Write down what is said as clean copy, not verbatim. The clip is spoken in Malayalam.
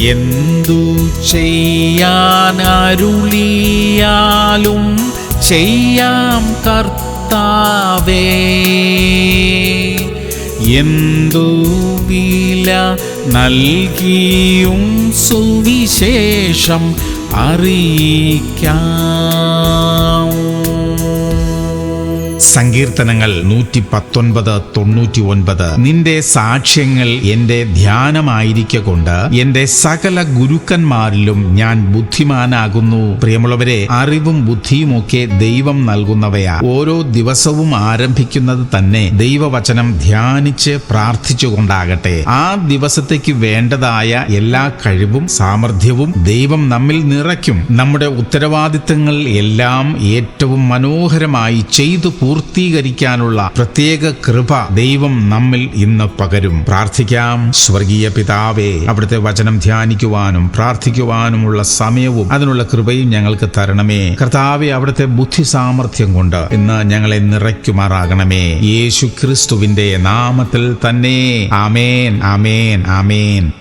എന്തു ചെയ്യാൻ അരുളിയാലും ചെയ്യാം കർത്താവേ. എന്തു വില നൽകിയും സുവിശേഷം അറിയിക്കാം. സങ്കീർത്തനങ്ങൾ 119:99. നിന്റെ സാക്ഷ്യങ്ങൾ എന്റെ ധ്യാനമായിരിക്കൊണ്ട് എന്റെ സകല ഗുരുക്കന്മാരിലും ഞാൻ ബുദ്ധിമാനാകുന്നു. പ്രിയമുള്ളവരെ, അറിവും ബുദ്ധിയുമൊക്കെ ദൈവം നൽകുന്നവയാ. ഓരോ ദിവസവും ആരംഭിക്കുന്നത് തന്നെ ദൈവവചനം ധ്യാനിച്ച് പ്രാർത്ഥിച്ചുകൊണ്ടാകട്ടെ. ആ ദിവസത്തേക്ക് വേണ്ടതായ എല്ലാ കഴിവും സാമർഥ്യവും ദൈവം നമ്മിൽ നിറയ്ക്കും. നമ്മുടെ ഉത്തരവാദിത്തങ്ങൾ എല്ലാം ഏറ്റവും മനോഹരമായി ചെയ്തു പൂർത്തീകരിക്കാനുള്ള പ്രത്യേക കൃപ ദൈവം നമ്മിൽ ഇന്ന് പകരും. പ്രാർത്ഥിക്കാം. സ്വർഗീയ പിതാവേ, അവിടുത്തെ വചനം ധ്യാനിക്കുവാനും പ്രാർത്ഥിക്കുവാനുമുള്ള സമയവും അതിനുള്ള കൃപയും ഞങ്ങൾക്ക് തരണമേ. കർത്താവേ, അവിടുത്തെ ബുദ്ധി സാമർഥ്യം കൊണ്ട് ഇന്ന് ഞങ്ങളെ നിറയ്ക്കുമാറാകണമേ. യേശു ക്രിസ്തുവിന്റെ നാമത്തിൽ തന്നെ. ആമേൻ, ആമേൻ, ആമേൻ.